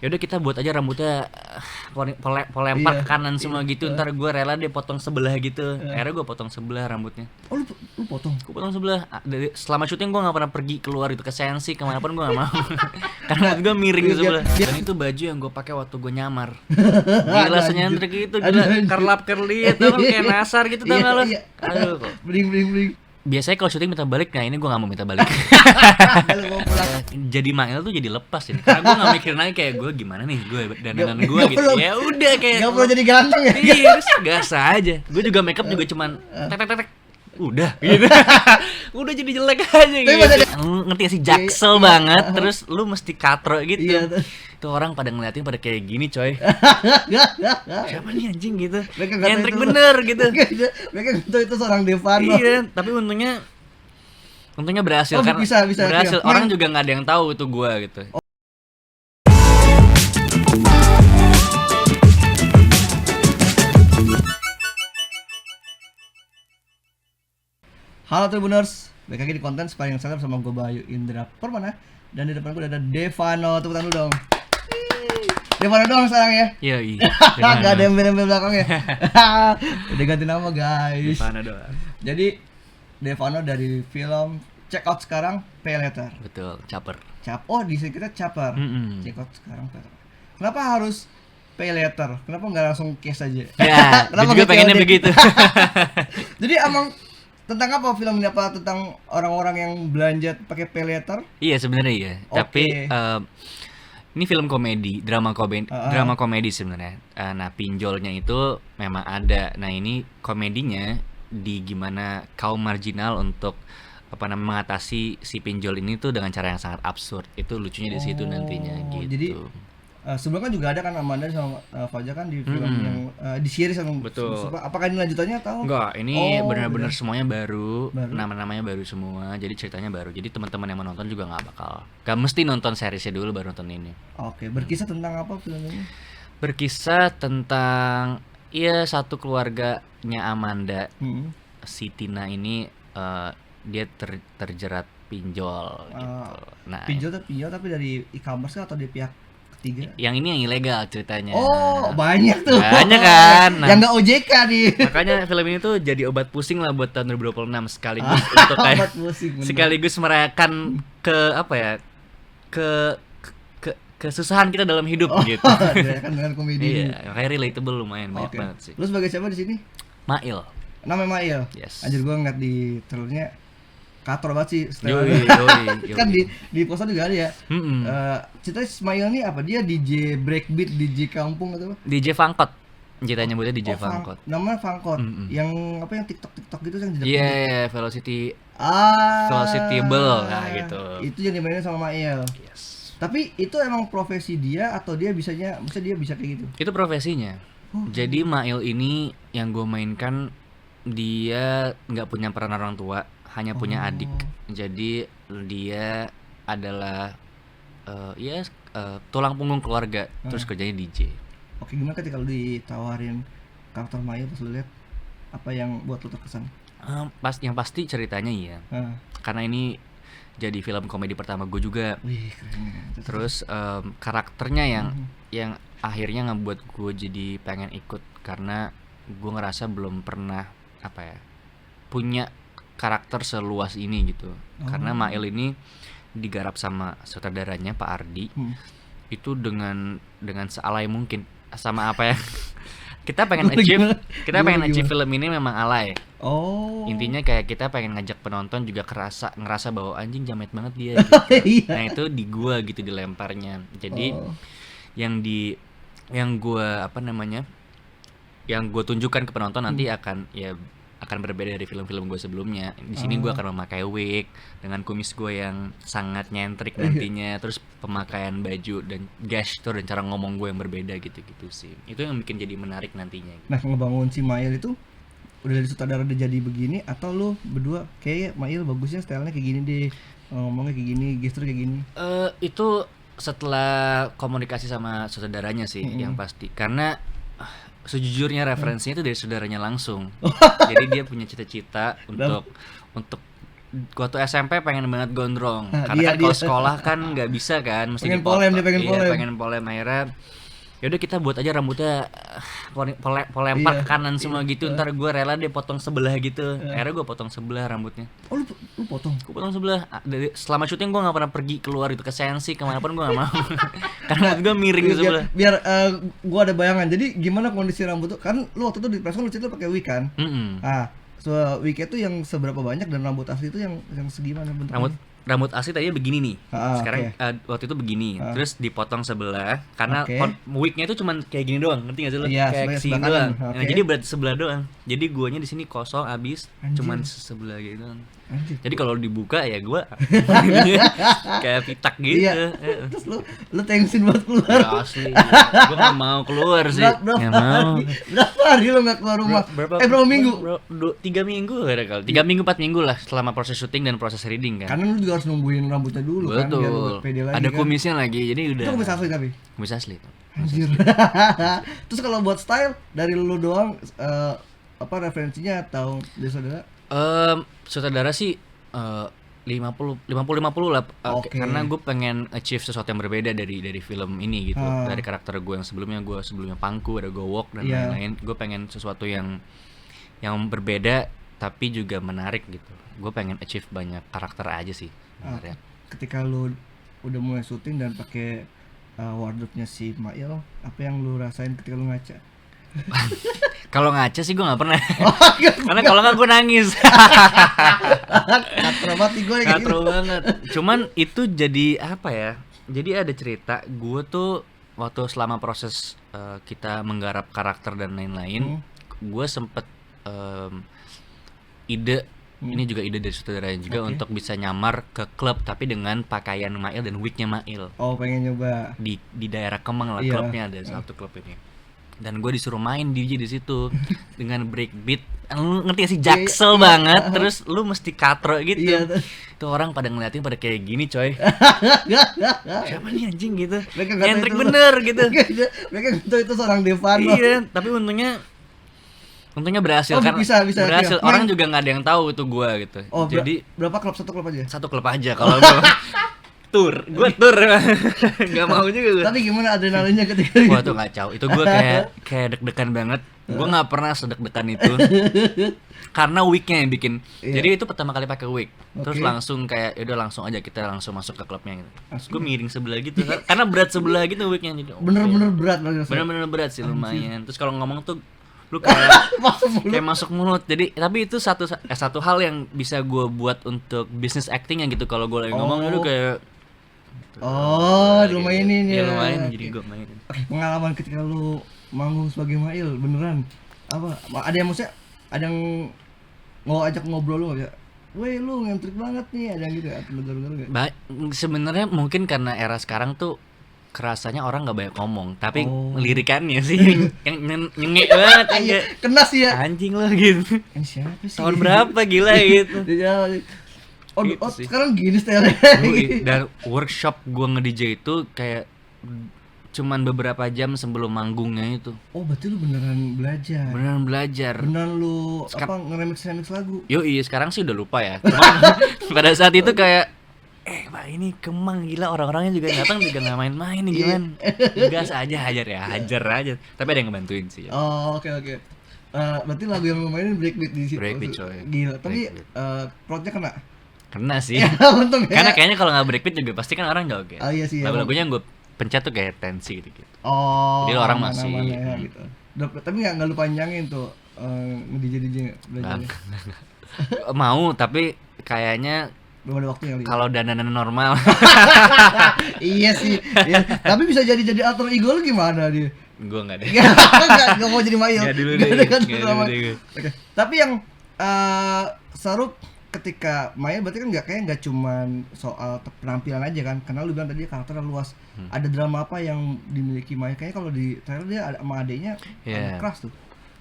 ya udah kita buat aja rambutnya polempar Iya, ke kanan iya, semua gitu, ntar gue rela deh potong sebelah gitu. Akhirnya gue potong sebelah rambutnya. Oh lu potong? Gue potong sebelah. Selama syuting gue nggak pernah pergi keluar gitu ke Sensi kemanapun gue nggak mau. Karena rambut gue miring ke sebelah. Dan itu baju yang gue pakai waktu gue nyamar. Gila senyantrik gitu, gila kerlap kerlit, tau kan kayak nasar gitu, tau nggak lo? Iya. Aduh kok. Bling. Biasanya kalau syuting minta balik, nah ini gue nggak mau minta balik. Kalau mau pulang. Jadi Mail tuh jadi lepas ya, karena gue nggak mikirin lagi kayak gue gimana nih gue dandanan gue gitu. perlu. Ya udah kayak Gak perlu jadi ganteng ya. iya, terus gas aja. Gue juga makeup juga cuman tek udah gitu. Udah jadi jelek aja gitu. Ngerti gak sih, jaksel banget. Terus lu mesti katro gitu. Iya. Tuh orang pada ngeliatin pada kayak gini coy. Siapa nih anjing gitu. Mereka nggak tahu Nyentrik itu. bener gitu. Mereka itu seorang Devano. Iya, tapi untungnya berhasil Oh, kan. bisa, Berhasil. iya. Orang juga nggak ada yang tahu itu gua gitu. Halo Tribuners, balik lagi di konten Sparring Center sama gue Bayu Indra Permana. Dan di depan gue ada Devano, tepuk tangan dulu dong. Devano doang sekarang ya. Iya. Gak ada embel-embel belakang ya. Udah ganti nama guys. Devano doang. Jadi Devano dari film Check Out sekarang, Pay Later. Betul, caper. Oh di sini kita Caper. Check Out sekarang, Pay Later. Kenapa harus Pay Later? Kenapa nggak langsung cash aja? Ya, gue juga nggak pengennya COD? begitu. Jadi emang tentang apa film ini, apa tentang orang-orang yang belanja pakai Pay Later? Iya sebenarnya iya. Oke. Tapi ini film komedi, drama komedi sebenarnya. Nah pinjolnya itu memang ada. Nah ini komedinya di gimana kaum marginal untuk mengatasi si pinjol ini tuh dengan cara yang sangat absurd. Itu lucunya di situ nantinya gitu. Jadi sebelumnya kan juga ada kan Amanda sama Fajar kan di film yang di series yang Betul. apakah ini lanjutannya atau Enggak, ini Oh, benar-benar beda. semuanya baru, Baru. nama-namanya baru semua, jadi ceritanya baru. Jadi teman-teman yang mau nonton juga gak mesti nonton seriesnya dulu baru nonton ini. Oke, berkisah tentang apa film ini? Berkisah tentang satu keluarganya Amanda, Hmm. si Tina ini dia terjerat pinjol gitu. Nah, Pinjol tapi dari e-commerce atau dari pihak ketiga? yang ini yang ilegal ceritanya. Oh, banyak tuh. Banyak kan? Nah, Yang nggak OJK nih. makanya film ini tuh jadi obat pusing lah buat tahun 2026 sekaligus untuk kayak Obat pusing, bener. sekaligus merayakan kesusahan kita dalam hidup gitu. Ya kan dengan komedi. Iya, kayak relatable lumayan banyak Oke. banget sih. Lu sebagai siapa di sini? Mail. Namanya Mail. Yes. Anjir gua ngeliat di trailernya kator banget sih. Yoi. Kan di poster juga ada ya. Mm-mm. Ceritanya Ismail nih apa, dia DJ breakbeat, DJ kampung atau apa? DJ Fangkot. Ceritanya nyebutnya DJ Fangkot. Namanya Fangkot. Mm-mm. Yang apa yang TikTok gitu yang jejak. Iya, Velocity Velocitable. nah gitu. Itu yang dimainin sama Mail. Yes. Tapi itu emang profesi dia atau dia bisa dia bisa kayak gitu? Itu profesinya. Jadi Mail ini yang gue mainkan, dia nggak punya peran orang tua, hanya punya adik. Jadi dia adalah tulang punggung keluarga, terus kerjanya DJ. Oke, gimana ketika lu ditawarin karakter Mail pas lu lihat, apa yang buat lu terkesan? Yang pasti ceritanya iya. Karena ini jadi film komedi pertama gue juga. Wih, keren. Terus karakternya yang akhirnya ngebuat gue jadi pengen ikut, karena gue ngerasa belum pernah punya karakter seluas ini gitu. Karena Mail ini digarap sama sutradaranya Pak Ardi. Itu dengan sealai mungkin sama apa ya kita pengen achieve film ini memang alay. Oh. Intinya kayak kita pengen ngajak penonton juga ngerasa bahwa anjing jamet banget dia gitu. Iya. Nah itu di gua gitu dilemparnya. Jadi yang gua tunjukkan ke penonton nanti akan berbeda dari film-film gue sebelumnya. Di sini gue akan memakai wig dengan kumis gue yang sangat nyentrik nantinya, terus pemakaian baju dan gestur dan cara ngomong gue yang berbeda gitu-gitu sih. Itu yang bikin jadi menarik nantinya. Nah, ngebangun si Mail itu udah dari sutradara udah jadi begini, atau lu berdua kayak Mail bagusnya stylenya kayak gini deh, ngomongnya kayak gini, gestur kayak gini? Itu setelah komunikasi sama saudaranya sih yang pasti, karena sejujurnya referensinya itu dari saudaranya langsung. Jadi dia punya cita-cita untuk waktu SMP pengen banget gondrong. Nah, Karena kan dia. kalau sekolah kan nggak bisa kan, mesti Pengen dipotong. polem, dia pengen Iya, polem. pengen polem. Akhirnya ya udah kita buat aja rambutnya polempar Iya, ke kanan semua gitu. Ntar gue rela deh potong sebelah gitu. Akhirnya gue potong sebelah rambutnya. Oh lu potong. Gue potong sebelah. Selama syuting gue nggak pernah pergi keluar gitu ke Sensi kemanapun gue nggak mau. Karena gue miring ke sebelah. Biar gua ada bayangan. Jadi gimana kondisi rambut tuh? Kan lu waktu itu di press con lu cerita pakai wig kan? Ah, wig itu yang seberapa banyak dan rambut asli itu yang segimana bentuknya? Rambut asli tadinya begini nih. Sekarang oke. waktu itu begini. Terus dipotong sebelah karena Oke. wignya itu cuman kayak gini doang. Ngerti gak sih lo? Iya, Kayak sebelah kesini kanan. doang. Oke. Nah, jadi berat sebelah doang. Jadi guanya di sini kosong abis Anjir. cuman sebelah gitu. Anjir. Jadi kalau dibuka ya gua kayak pitak gitu. Iya. Terus lu tensin buat keluar. Ya asli. Gua gak mau keluar sih. Berapa Nggak mau. hari? Berapa hari lu enggak keluar rumah? Berapa minggu? 3 minggu ada kali. 3 minggu 4 minggu lah selama proses syuting dan proses reading kan. Karena lu juga harus nungguin rambutnya dulu kan biar lu Betul. pede lagi. Ada kan. kumisnya lagi. Jadi udah. Itu kumis asli tapi. Kumis asli tuh. Anjir. Terus kalau buat style dari lu doang apa referensinya atau dari saudara? Sutradara sih 50 lah. Oke. Karena gue pengen achieve sesuatu yang berbeda dari film ini gitu. Dari karakter gue yang sebelumnya Pangku, ada Gowok dan Iya. lain-lain. Gue pengen sesuatu yang berbeda tapi juga menarik gitu. Gue pengen achieve banyak karakter aja sih sebenarnya. Ketika lu udah mulai syuting dan pakai wardrobe-nya si Mail, apa yang lu rasain ketika lu ngaca? Kalau ngaca sih gue nggak pernah. Oh, Karena kalau nggak gue nangis. Katro mati gue kayak gitu. Katro banget. Cuman itu jadi apa ya? Jadi ada cerita gue tuh waktu selama proses kita menggarap karakter dan lain-lain, gue sempet ide. Ini juga ide dari sutradara juga untuk bisa nyamar ke klub tapi dengan pakaian Mail dan wignya Mail. Oh, pengen nyoba. Di daerah Kemang lah, Iya. klubnya ada satu klub ini. Dan gue disuruh main DJ di situ dengan breakbeat. Lu ngerti gak sih, jaksel banget. Terus lu mesti katro gitu. Iya. Itu orang pada ngeliatin pada kayak gini coy. Siapa nih anjing gitu. Mereka nggak tahu Nyentrik itu. bener gitu. Mereka nggak tahu itu seorang Devano. Iya, tapi untungnya berhasil. Oh, Karena bisa, berhasil. iya. Orang juga nggak ada yang tahu itu gua gitu. Oh, jadi berapa klub? Satu klub aja. satu klub aja kalau gua tur. Gua tur. Nggak mau juga gua. Tapi gimana adrenalinnya ketika Wah tuh kacau. Itu gue kayak deg-degan banget. Gue nggak pernah sedeg-degan itu. Karena wignya yang bikin. Iya. Jadi itu pertama kali pakai wig. Terus Oke. langsung kayak udah langsung aja kita langsung masuk ke klubnya gitu. Gue miring sebelah gitu. Karena berat sebelah gitu wignya. Jadi, bener-bener berat banget. bener-bener berat sih lumayan. Terus kalau ngomong tuh lu kayak kayak masuk mulut. Jadi tapi itu satu hal yang bisa gue buat untuk bisnis acting yang gitu. Kalau gue lagi ngomong itu kayak Oh, lu mainin ya ya. lumayan jadi gue mainin. Oke, pengalaman ketika lu manggung sebagai Mail beneran apa? Ada yang maksudnya ada yang mau ajak ngobrol lu enggak? Weh, lu ngentrik banget nih, ada yang gitu atau lugar-lugar enggak? Sebenarnya mungkin karena era sekarang tuh kerasanya orang nggak banyak ngomong, tapi Oh. lirikannya sih yang nyengek banget Iya, kayak kena sih ya. anjing lo gitu. Kan siapa sih? Tahun berapa gila gitu. Dia oh, Gitu oh sih. sekarang gini style-nya. Dan workshop gua nge-DJ itu kayak cuman beberapa jam sebelum manggungnya itu. Oh, berarti lu beneran belajar. Beneran belajar. Beneran lu apa nge-remix lagu. Yoi, sekarang sih udah lupa ya. Cuma pada saat itu kayak Pak ini Kemang gila, orang-orangnya juga datang juga nggak main-main nih gimana? Gas aja hajar ya, hajar aja. Tapi ada yang ngebantuin sih. Ya. Oh, oke. Berarti lagu yang lu mainin breakbeat di situ. Breakbeat, coy. Gila, tapi Breakbeat. plotnya kena. Kena sih. Ya, untung ya. Karena kayaknya kalau nggak breakbeat juga pasti kan orang joget. Oh, iya sih, Lagu-lagunya yang gue pencet tuh kayak tensi gitu. Oh. Jadi orang aman-aman masih- ya, gitu. Tapi nggak lu panjangin tuh nge-DJ belajarnya. Mau tapi kayaknya Belum ada waktu yang kalau dandanan normal Iya sih. Iya. Tapi bisa jadi alter ego lu gimana dia? gue nggak deh. Nggak mau jadi Mail. Nggak dulu Nggak deh, ada kan nggak drama. dulu deh. Oke. Tapi yang seru ketika Mail berarti kan nggak cuman soal penampilan aja kan, karena lu bilang tadi karakternya luas. Ada drama apa yang dimiliki Mail? Kayaknya kalau di trailer dia ada sama adeknya Iya. ada keras tuh.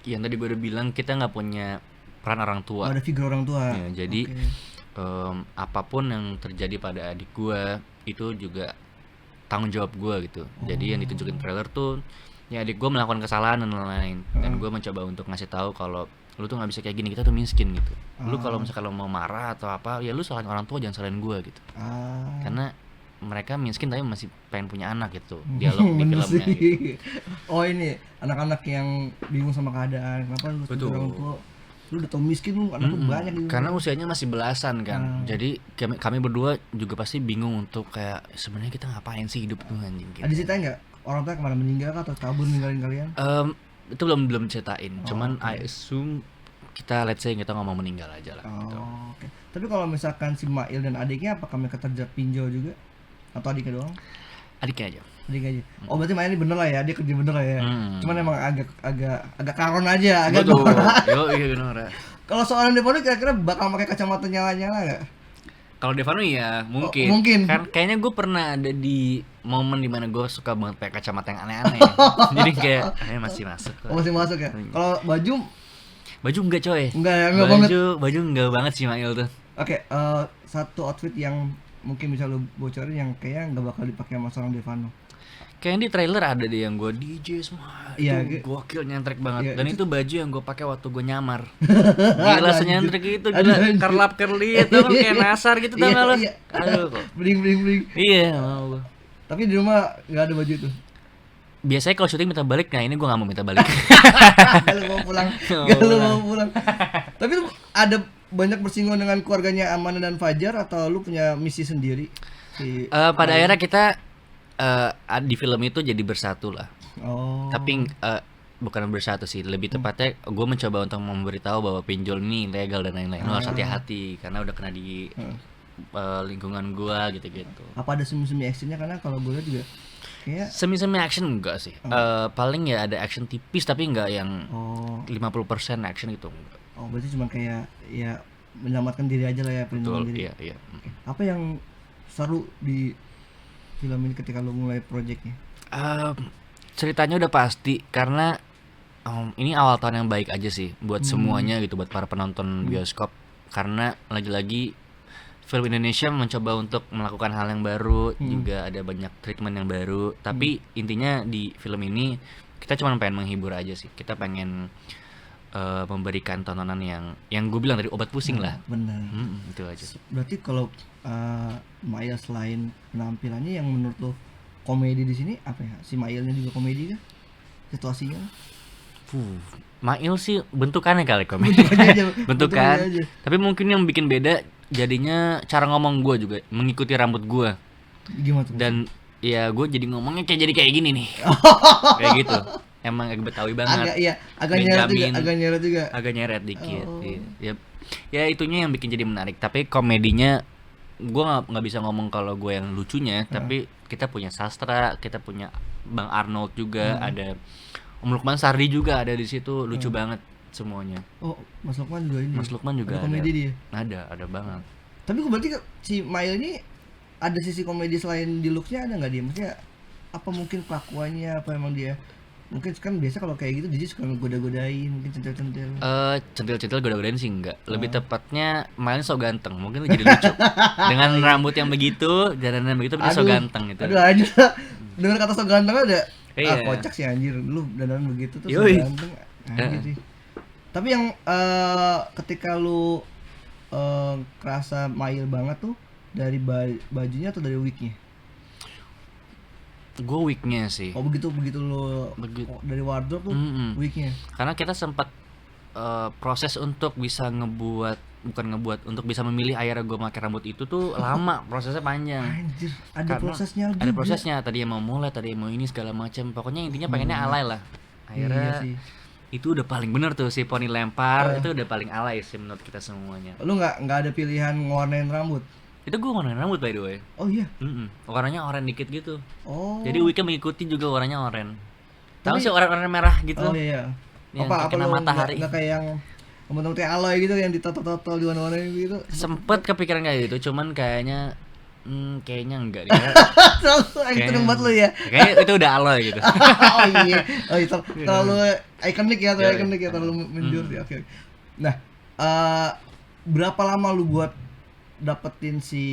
Yang tadi gue udah bilang kita nggak punya peran orang tua. Ada figur orang tua. Ya, jadi Oke. apapun yang terjadi pada adik gue itu juga tanggung jawab gue gitu. Jadi yang ditunjukin trailer tuh ya adik gue melakukan kesalahan dan lain-lain. Dan gue mencoba untuk ngasih tahu kalau lu tuh nggak bisa kayak gini, kita tuh miskin gitu. Lu kalau Ah. misalkan lu mau marah atau apa ya lu salahin orang tua, jangan salahin gua gitu. Ah. Karena mereka miskin tapi masih pengen punya anak gitu, dialog di Bener filmnya sih. gitu. Oh ini anak-anak yang bingung sama keadaan, kenapa lu sebagai Betul. orang tua, lu udah tau miskin lu anak lu banyak gitu. Karena usianya masih belasan kan. Jadi kami berdua juga pasti bingung untuk kayak sebenarnya kita ngapain sih hidup tuh anjing gitu. Ada ceritain nggak orang tua kemana meninggal kah atau kabur ninggalin kalian? Itu belum ceritain. Cuman I assume kita let's say kita ngomong meninggal aja lah gitu. Oh, oke. Tapi kalau misalkan si Mail dan adiknya apakah mereka kerja pinjol juga? Atau adiknya doang? Adiknya aja. Adik aja. Oh berarti Mail ini bener lah ya, dia kerja bener lah ya. Hmm. Cuman emang agak karon aja, agak Betul. norak. Yo iya benar. Kalau seorang Devon kira-kira bakal pakai kacamata nyala-nyala nggak? Kalau Devano ya mungkin. Oh, mungkin. Kan kayaknya gue pernah ada di momen dimana gue suka banget pakai kacamata yang aneh-aneh. Jadi kayak masih masuk kok. Oh masih masuk ya? Kalau Baju enggak coy. enggak banget. Baju enggak banget sih Mail tuh. Oke, satu outfit yang mungkin bisa lu bocorin yang kayaknya nggak bakal dipakai sama seorang Devano. Kayak di trailer ada deh yang gue DJ semua. Iya, Itu gokil nyentrik banget. iya, Dan itu baju yang gue pakai waktu gue nyamar. Gila Aduh, senyentrik itu Aduh, gila anjir. kerlap kerlit tuh kan kayak nasar gitu tau Iya, gak lo? iya. Aduh kok. Bling. Iya mau gue. Tapi di rumah nggak ada baju itu. Biasanya kalau syuting minta balik, nah ini gue gak mau minta balik. Gak lu mau pulang. Gak lu mau pulang. Tapi lu ada banyak bersinggungan dengan keluarganya Amanda dan Fajar atau lu punya misi sendiri? Pada akhirnya kita di film itu jadi bersatu lah. Oh. Tapi bukan bersatu sih, lebih tepatnya gue mencoba untuk memberitahu bahwa pinjol ini ilegal dan lain-lain. Lo harus hati-hati karena udah kena di lingkungan gue gitu-gitu. Apa ada semi-semi actionnya? Karena kalau gue lihat juga kayak Semi-semi action enggak sih. Paling ya ada action tipis tapi enggak yang 50% action gitu enggak. Oh berarti cuma kayak ya menyelamatkan diri aja lah ya, perlindungan Betul, diri. iya. Apa yang seru di film ini ketika lu mulai projectnya? Ceritanya udah pasti karena ini awal tahun yang baik aja sih buat semuanya gitu, buat para penonton bioskop. Karena lagi-lagi film Indonesia mencoba untuk melakukan hal yang baru, juga ada banyak treatment yang baru. Tapi intinya di film ini kita cuma pengen menghibur aja sih. Kita pengen memberikan tontonan yang gue bilang tadi obat pusing lah. Benar. Itu aja sih. Berarti kalau Maya selain penampilannya yang menurut lo komedi di sini apa ya? Si Mailnya juga komedi kah? Situasinya? Mail sih bentukannya kali komedi. Bentukan. aja. Tapi mungkin yang bikin beda jadinya cara ngomong gue juga mengikuti rambut gue. Gimana tuh? Dan ya gue jadi ngomongnya kayak gini nih. Kayak gitu. Emang agak Betawi banget. Agak nyeret Benjamin. juga. Agak nyeret dikit. Iya. Ya itunya yang bikin jadi menarik. Tapi komedinya gue nggak bisa ngomong kalau gue yang lucunya. Tapi kita punya sastra, kita punya Bang Arnold juga, ada Om Lukman Sardi juga ada di situ, lucu banget semuanya. Oh, Mas Lukman juga ini. Mas Lukman juga ada komedi dia. Ada banget. Tapi berarti si Mail ini ada sisi komedi selain di looks-nya, ada nggak dia? Maksudnya apa mungkin kelakuannya, apa emang dia mungkin kan biasa kalau kayak gitu dia suka ngegoda-godain, mungkin centil-centil. Centil-centil goda-godain sih enggak. Lebih tepatnya Mail so ganteng, mungkin jadi lucu. Dengan rambut yang begitu, jalanan begitu dia so ganteng gitu. Aduh anjir. Dengar kata so ganteng ada Iya. kocak sih anjir. Lu dandan begitu tuh so Yoi. ganteng. Anjir sih. Tapi yang ketika lu kerasa Mail banget tuh dari bajunya atau dari wignya? Gue wignya sih. Oh begitu lu dari wardrobe tuh wignya. Karena kita sempat proses untuk bisa untuk bisa memilih akhirnya gue pakai rambut itu tuh lama, prosesnya panjang. Anjir, ada Karena prosesnya juga. Ada prosesnya, tadi yang mau mulai, tadi yang mau ini segala macam. Pokoknya intinya pengennya alay lah. Akhirnya Iya sih. itu udah paling bener tuh si poni lempar, itu udah paling alay sih menurut kita semuanya. Lu nggak ada pilihan ngewarnain rambut? Itu gue warnain rambut by the way. Oh iya. Warnanya oranye dikit gitu. Oh. Jadi wignya mengikuti juga warnanya oranye. Tahu Tapi- sih oranye merah gitu. Oh iya. Yang Apa kena lu matahari. nggak kayak yang temen-temen kayak Aloy gitu yang ditoto-toto di warna-warnain gitu? Sempet kepikiran kayak gitu, cuman kayaknya enggak deh. Itu tempat lu ya. Kayaknya itu udah alay gitu. Oh iya. Oh iya, terlalu ikonik ya, terlalu menjur ya. Oke. Nah, berapa lama lu buat dapetin si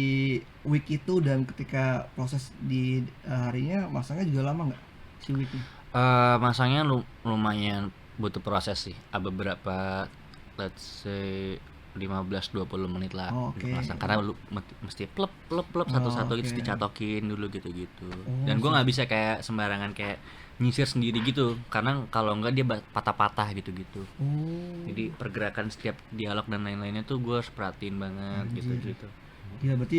wig itu dan ketika proses di harinya masangnya juga lama nggak si wignya? Masangnya lumayan butuh proses sih. Beberapa let's say 15-20 menit lah Oke. masang, karena lu mesti plep satu-satu Oke. gitu dicatokin dulu gitu-gitu. Oh, Dan gue nggak bisa kayak sembarangan kayak nyisir sendiri gitu, karena kalau enggak dia patah-patah gitu-gitu. Oh. Jadi pergerakan setiap dialog dan lain-lainnya tuh gue harus perhatiin banget Anjir. gitu-gitu. Gila, berarti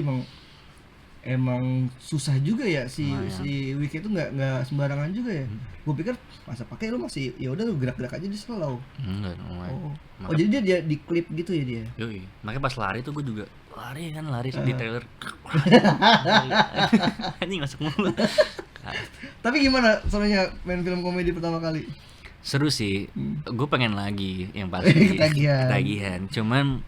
emang susah juga ya si Lumayan. si Wiki itu nggak sembarangan juga ya. Gue pikir masa pakai lu masih ya udah lu gerak-gerak aja di slow. Enggak, lumayan. Oh jadi dia di klip gitu ya dia. Yoi. Makanya pas lari tuh gue juga lari di trailer. Anjing masuk mulu. Tapi gimana soalnya main film komedi pertama kali? Seru sih. Gue pengen lagi yang pasti. Ketagihan. Cuman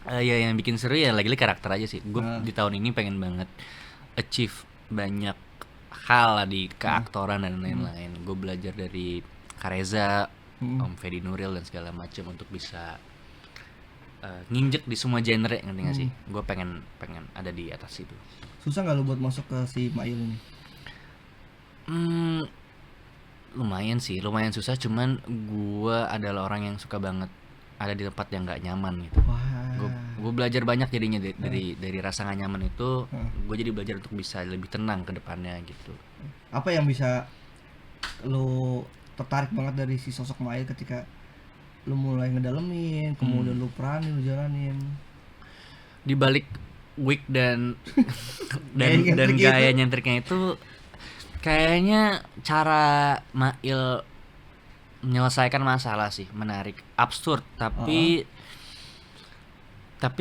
ya yang bikin seru ya lagi-lagi karakter aja sih. Gue di tahun ini pengen banget achieve banyak hal lah di keaktoran dan lain-lain. Gue belajar dari Kareza, Om Fedi Nuril dan segala macam untuk bisa nginjek di semua genre, ngerti gak sih? Gue pengen ada di atas itu. Susah nggak lu buat masuk ke si Mail ini? Lumayan sih, lumayan susah. Cuman gue adalah orang yang suka banget ada di tempat yang nggak nyaman gitu. Wah. Gue belajar banyak jadinya dari rasa nggak nyaman itu. Gue jadi belajar untuk bisa lebih tenang ke depannya gitu. Apa yang bisa lu tertarik banget dari si sosok Mail ketika lu mulai ngedalemin, kemudian lu peranin, lu jalanin? Di balik wig dan Gaya dan nyentrik gaya itu. nyentriknya itu kayaknya cara Mail menyelesaikan masalah sih menarik, absurd, tapi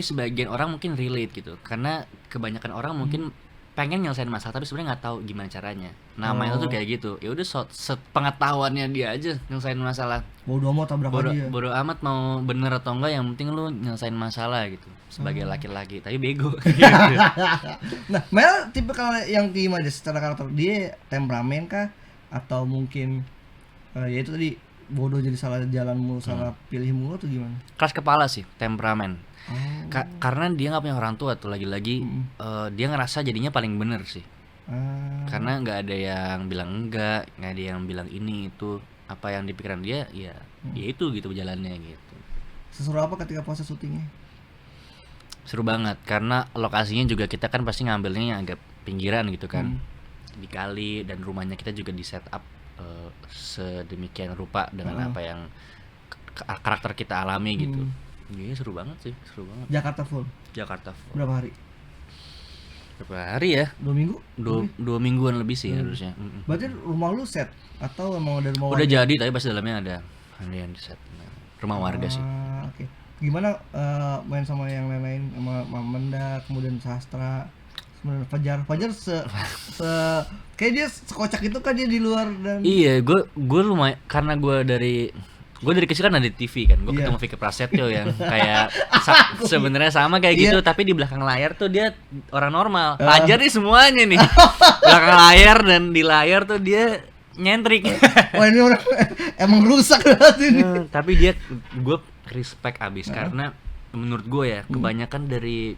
sebagian orang mungkin relate gitu, karena kebanyakan orang mungkin pengen nyelesain masalah tapi sebenarnya nggak tahu gimana caranya. Nah, Mail tuh kayak gitu. Ya udah sepengetahuannya dia aja nyelesain masalah. Bodoh amat tabrak aja. Bodoh amat mau bener atau enggak, yang penting lu nyelesain masalah gitu. Sebagai laki-laki, tapi bego. Nah, Mel tipe kalau yang gimana deh secara karakter, dia temperamen kah atau mungkin ya itu tadi bodoh jadi salah jalan mulu, salah pilih mulu tuh gimana? Keras kepala sih, temperamen. Oh. Karena dia nggak punya orang tua tuh, lagi-lagi dia ngerasa jadinya paling bener sih. Karena nggak ada yang bilang enggak ada yang bilang ini itu, apa yang di pikiran dia ya itu gitu jalannya gitu. Seseru apa ketika proses syutingnya? Seru banget karena lokasinya juga kita kan pasti ngambilnya yang agak pinggiran gitu kan, di kali, dan rumahnya kita juga di set up sedemikian rupa dengan apa yang karakter kita alami gitu. Iya, seru banget sih, seru banget. Jakarta full. Berapa hari? Berapa hari ya? 2 minggu? 2 mingguan lebih sih harusnya. Berarti rumah lu set atau emang ada rumah Udah warga? jadi, tapi pasti dalamnya ada yang di set. Rumah warga sih. Oke. Gimana main sama yang lain-lain, sama Mamenda, kemudian Sastra, kemudian Fajar kayak dia sekocak itu kan dia di luar dan Iya, gue lumayan, karena gue dari kecil kan ada di TV kan, gue ketemu Vicky Prasetyo yang kayak sebenarnya sama kayak gitu, tapi di belakang layar tuh dia orang normal. Fajar nih semuanya nih, belakang layar dan di layar tuh dia nyentrik. wah ini orang emang rusak banget ini. Tapi gue respect abis karena menurut gue ya kebanyakan dari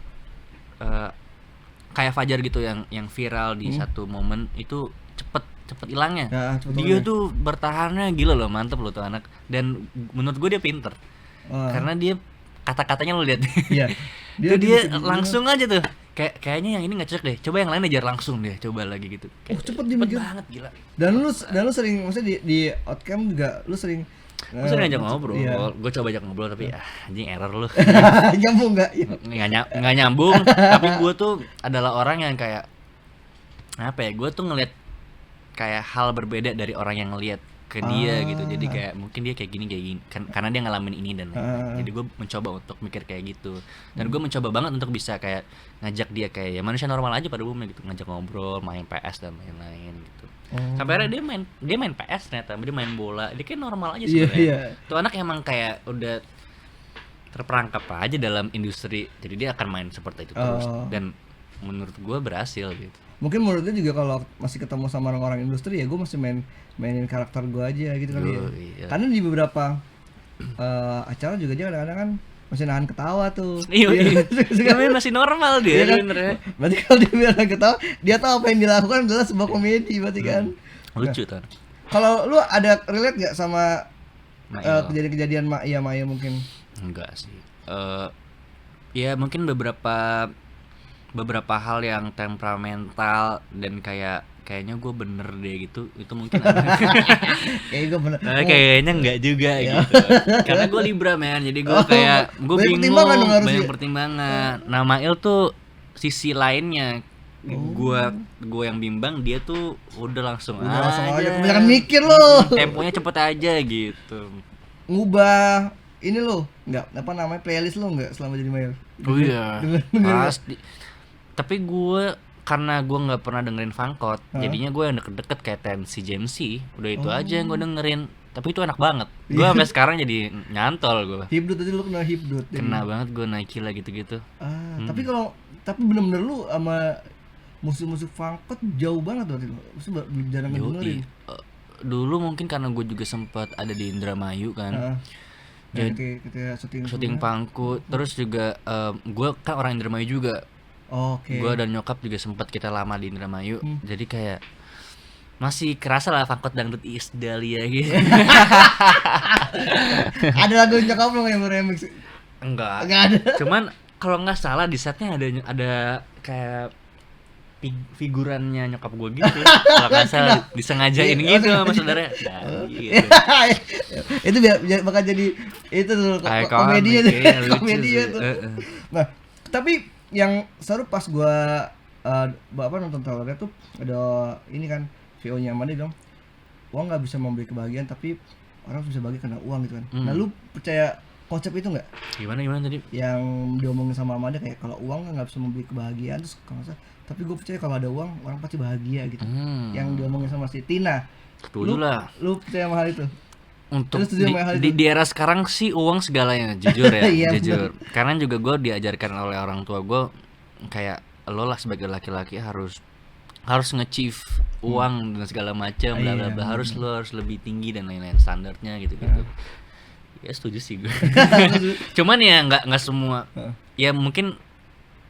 kayak Fajar gitu yang viral di satu momen itu cepet hilangnya. Dia tuh bertahannya gila loh, mantep loh tuh anak. Dan menurut gue dia pinter. Karena dia kata-katanya lo lihat. Iya. Dia langsung aja tuh. Kayaknya yang ini nggak cocok deh. Coba yang lain ajar langsung deh. Coba lagi gitu. Cepet dia mikir banget, gila. Dan lu sering, maksudnya di outcam juga lu sering Gue sering ajak ngobrol. Gue coba ajak ngobrol tapi anjing error lu. Nyambung nggak? Nggak nyambung. Tapi gue tuh adalah orang yang kayak apa ya? Gue tuh ngeliat kayak hal berbeda dari orang yang ngeliat ke dia gitu. Jadi kayak mungkin dia kayak gini karena dia ngalamin ini dan lain-lain. Jadi gue mencoba untuk mikir kayak gitu. Dan gue mencoba banget untuk bisa kayak ngajak dia kayak ya manusia normal aja pada umumnya gitu, ngajak ngobrol, main PS dan lain-lain gitu. Sampai akhirnya dia main PS ternyata, dia main bola, dia kayak normal aja sebenarnya. Tuh anak emang kayak udah terperangkap aja dalam industri, jadi dia akan main seperti itu terus. Dan menurut gue berhasil gitu. Mungkin menurut dia juga kalau masih ketemu sama orang-orang industri ya gue masih mainin karakter gue aja gitu kali ya. Iya. Karena di beberapa acara juga dia kadang-kadang kan masih nahan ketawa tuh. Iya. Masih normal dia kan? sebenarnya. Berarti kalau dia bilang ketawa, dia tahu apa yang dilakukan adalah sebuah komedi berarti kan. Lucu tuh. Kalau lu ada relate nggak sama kejadian-kejadian Maya mungkin? Enggak sih. Ya mungkin beberapa hal yang temperamental dan kayaknya gue bener deh gitu, itu mungkin ada. Kayak gue bener. Kayaknya enggak juga Ya. gitu. Karena gue Libra men, jadi gue kayak gue Banyak bingung, pertimbangan dong harus banyak ya. pertimbangan. Nah Mail tuh sisi lainnya, Oh. gue yang bimbang, dia tuh udah langsung Udah langsung aja, aja. kebanyakan mikir lo. Temponya cepet aja gitu. Ngubah ini lo, nggak apa namanya playlist lo nggak selama jadi mayor? Oh iya, Denger. pasti. Tapi gue karena gue nggak pernah dengerin Fangkot, jadinya gue yang deket-deket kayak Tensi Jamsi, udah itu aja yang gue dengerin. Tapi itu enak banget. Gue Iya. sampai sekarang jadi nyantol gue. Hipdut tadi lo kena hipdut. jadi. Kena banget gue Nike lah gitu-gitu. Tapi bener-bener lu sama musik-musik funkot jauh banget berarti lo. Maksudnya jarang ngedengerin. Yoi. Dulu mungkin karena gue juga sempat ada di Indramayu kan. Heeh. Jadi Ketika syuting Pangku, terus juga gue kan orang Indramayu juga. Oke. Gue dan nyokap juga sempat kita lama di Indramayu. Jadi kayak masih kerasa lah Fangkot dangdut Iis Dahlia gitu. Ada lagu nyokap lo yang remix? Enggak. Enggak ada. Cuman kalau nggak salah di setnya ada kayak figurannya nyokap gue gitu. Kalau nggak salah disengajain Iya, gitu sama sengaja. saudara. Nah, gitu. Itu bakal jadi itu tuh Ikonik, komedinya tuh. iya, lucu Komedinya sih. tuh. Nah, tapi yang seru pas gua nonton trailernya tuh ada ini kan VO-nya Amanda dong. Uang nggak bisa memberi kebahagiaan tapi orang bisa bagi karena uang gitu kan. Nah, lu percaya konsep itu nggak? Gimana tadi? Yang diomongin sama Amanda kayak kalau uang nggak bisa memberi kebahagiaan terus kalau nggak salah, tapi gue percaya kalau ada uang orang pasti bahagia gitu. Yang diomongin sama si Tina. Setuju lah. Lu percaya sama hal itu? Untuk Terus setuju sama hal di itu? era sekarang sih uang segalanya, jujur ya. Iya, Jujur. Karena juga gue diajarkan oleh orang tua gue kayak lo lah sebagai laki-laki harus nge-achieve uang dengan segala macam, bla bla bla. Harus lebih tinggi dan lain-lain standarnya gitu-gitu. Ya setuju sih gue. Cuman ya nggak semua. Ya mungkin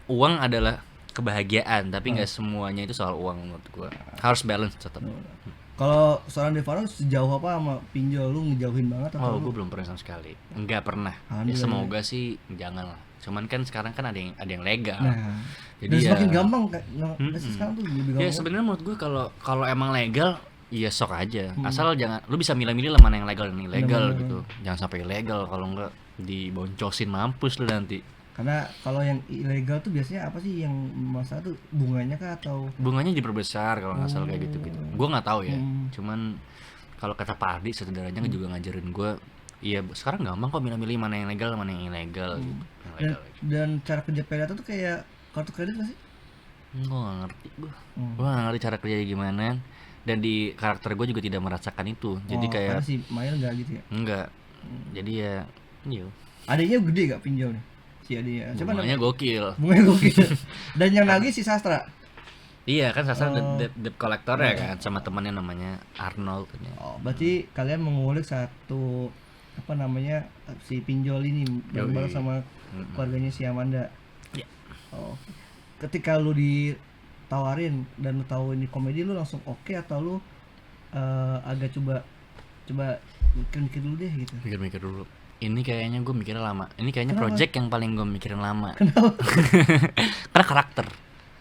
uang adalah kebahagiaan, tapi nggak semuanya itu soal uang menurut gue. Harus balance tetap. Kalau seorang Devaro sejauh apa sama pinjol, lu ngejauhin banget atau Oh, gue belum pernah sama sekali. Enggak pernah. Ya semoga sih jangan lah. Cuman kan sekarang kan ada yang legal. Nah, Jadi dan ya semakin gampang sekarang tuh lebih gampang. ya sebenarnya menurut gue kalau emang legal ya sok aja. Asal jangan lu bisa milih-milih lah mana yang legal dan ilegal gitu. Jangan sampai ilegal, kalau enggak diboncosin mampus lu nanti. Karena kalau yang ilegal tuh biasanya apa sih yang masalah tuh bunganya kah atau Bunganya diperbesar kalau nggak salah kayak gitu. Gue nggak tahu ya. Cuman kalau kata Pak Ardi saudaranya juga ngajarin gue, iya sekarang gampang kok milih-milih mana yang legal mana yang ilegal gitu. Yang legal. dan cara kerja PDATA tuh kayak kartu kredit nggak sih? Gue gak ngerti gue gak ngerti cara kerjanya gimana, dan di karakter gue juga tidak merasakan itu. Jadi kayak karena si Mail nggak gitu ya. enggak. Jadi ya iya. Adanya gede gak pinjolnya? Si adanya. Coba Bunganya gokil. bunganya gokil. Dan yang lagi si Sastra. Iya kan Sastra debt collector ya kan, sama temannya namanya Arnold. Oh, berarti kalian mengulik satu apa namanya si pinjol ini bareng sama keluarganya si Amanda. Iya. Oh. Ketika lu ditawarin dan lu tahu ini komedi, lu langsung oke atau lu agak coba mikir-mikir dulu deh gitu. Mikir-mikir dulu. Ini kayaknya gue mikirnya lama. Ini kayaknya project yang paling gue mikirin lama. Karena karakter.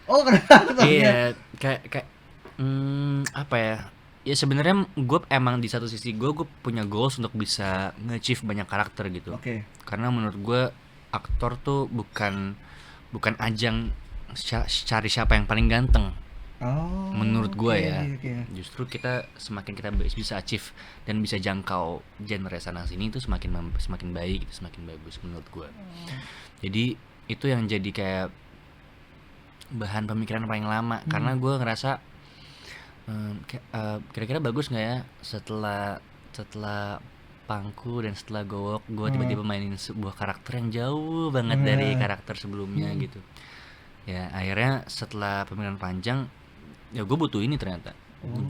Oh, kenapa? Iya, kayak apa ya? Ya sebenarnya gue emang di satu sisi gue punya goals untuk bisa nge-achieve banyak karakter gitu. Oke. Karena menurut gue aktor tuh bukan ajang cari siapa yang paling ganteng. Oh. Menurut gue ya. Oke. Justru semakin kita bisa achieve dan bisa jangkau genre sana sini itu semakin baik, semakin bagus menurut gue. Jadi itu yang jadi kayak bahan pemikiran paling lama. Karena gue ngerasa kira-kira bagus nggak ya setelah Pangku dan setelah Gowok gue tiba-tiba mainin sebuah karakter yang jauh banget dari karakter sebelumnya gitu. Ya akhirnya setelah pemikiran panjang, ya gue butuh ini ternyata.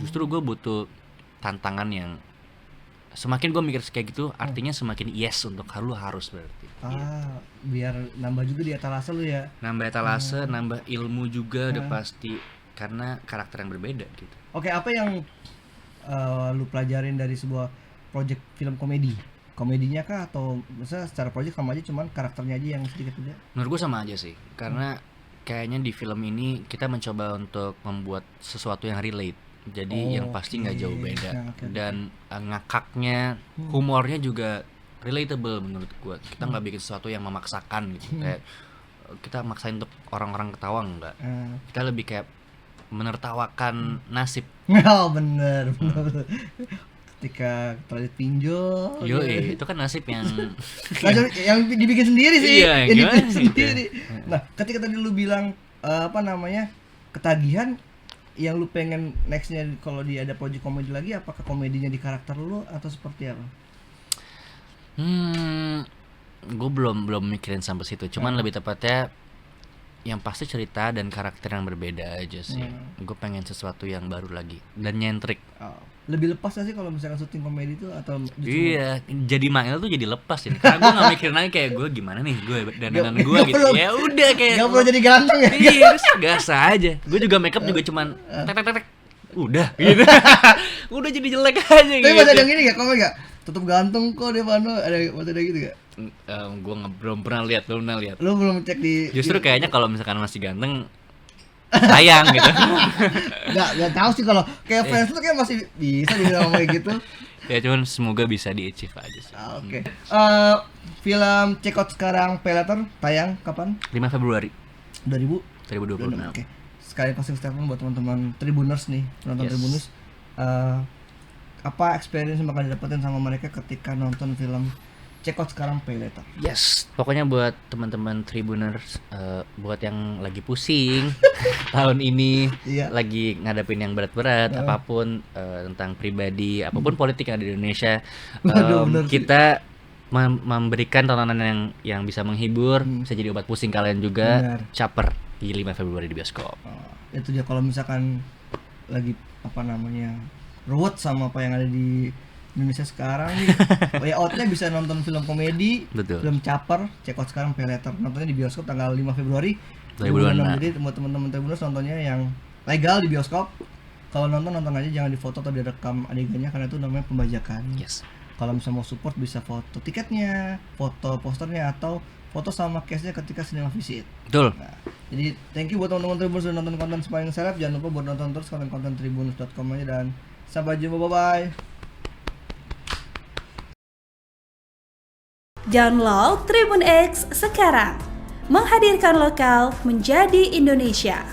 Justru gue butuh tantangan yang semakin gue mikir kayak gitu, artinya semakin yes untuk lu harus berarti. Biar nambah juga di etalase lu ya. Nambah etalase, nambah ilmu juga udah pasti, karena karakter yang berbeda gitu. Oke, apa yang lu pelajarin dari sebuah project film komedi? komedinya kah atau misalnya secara project sama aja cuman karakternya aja yang sedikit beda? Menurut gue sama aja sih, karena kayaknya di film ini kita mencoba untuk membuat sesuatu yang relate. Jadi yang pasti nggak jauh beda. Nah, oke. Dan ngakaknya, humornya juga relatable menurut gue. Kita nggak bikin sesuatu yang memaksakan gitu. Kayak kita maksain untuk orang-orang ketawa nggak. Kita lebih kayak menertawakan nasib. Oh bener. Ketika terlihat pinjol Itu kan nasib yang yang dibikin sendiri sih. Iya, yang gimana dibikin gitu. sendiri. Nah, ketika tadi lu bilang ketagihan, yang lu pengen nextnya kalau dia ada project komedi lagi, apakah komedinya di karakter lu atau seperti apa? Gue belum mikirin sampai situ. Cuman lebih tepatnya yang pasti cerita dan karakter yang berbeda aja sih. Gue pengen sesuatu yang baru lagi dan nyentrik. Lebih lepas gak sih kalau misalkan syuting komedi itu atau Iya, jadi Mail tuh jadi lepas ya. Karena gue nggak mikirin lagi kayak gue gimana nih, gue dandanan gue gitu. Ya udah kayak nggak perlu jadi ganteng ya? Iya, gas aja. Gue juga makeup juga cuman tek. Udah gitu. Udah jadi jelek aja Tapi gitu. masih ada yang gini gak? Komen gak? Tetep ganteng kok dia Vano, masih ada gitu gak? Gue belum pernah lihat. Lu belum cek di Justru kayaknya kalau misalkan masih ganteng sayang gitu. Gak tahu sih kalau kayak fans tuh kayak masih bisa dibilang kayak gitu. Ya cuman semoga bisa di-achieve aja sih. Oke. Film Check Out Sekarang Pay Later tayang kapan? 5 Februari 2026. 2026. Oke. Sekali closing statement buat teman-teman Tribuners nih, penonton Yes. Tribuners. Apa experience yang bakal didapetin sama mereka ketika nonton film Check Out Sekarang Pay Later? Yes, pokoknya buat teman-teman Tribuners, buat yang lagi pusing tahun ini, Iya. lagi ngadepin yang berat-berat, apapun tentang pribadi, apapun politik yang ada di Indonesia, Bener sih. kita memberikan tontonan yang bisa menghibur, bisa jadi obat pusing kalian juga. Benar. Caper di 5 Februari di bioskop. Itu dia kalau misalkan lagi ruwet sama apa yang ada di Indonesia sekarang nih, way outnya bisa nonton film komedi, Betul. film caper, Check Out Sekarang Pay Later, nontonnya di bioskop tanggal 5 Februari 2026. Jadi buat teman-teman Tribuners nontonnya yang legal di bioskop. Kalau nonton aja, jangan difoto atau direkam adegannya karena itu namanya pembajakan. Yes. Kalau misalnya mau support bisa foto tiketnya, foto posternya, atau foto sama case-nya ketika cinema visit. Betul. Nah, jadi thank you buat teman-teman Tribuners sudah nonton konten Smiling Seleb. Jangan lupa buat nonton terus konten-konten tribuners.com aja, dan sampai jumpa, bye-bye. Download Tribun X sekarang, menghadirkan lokal menjadi Indonesia.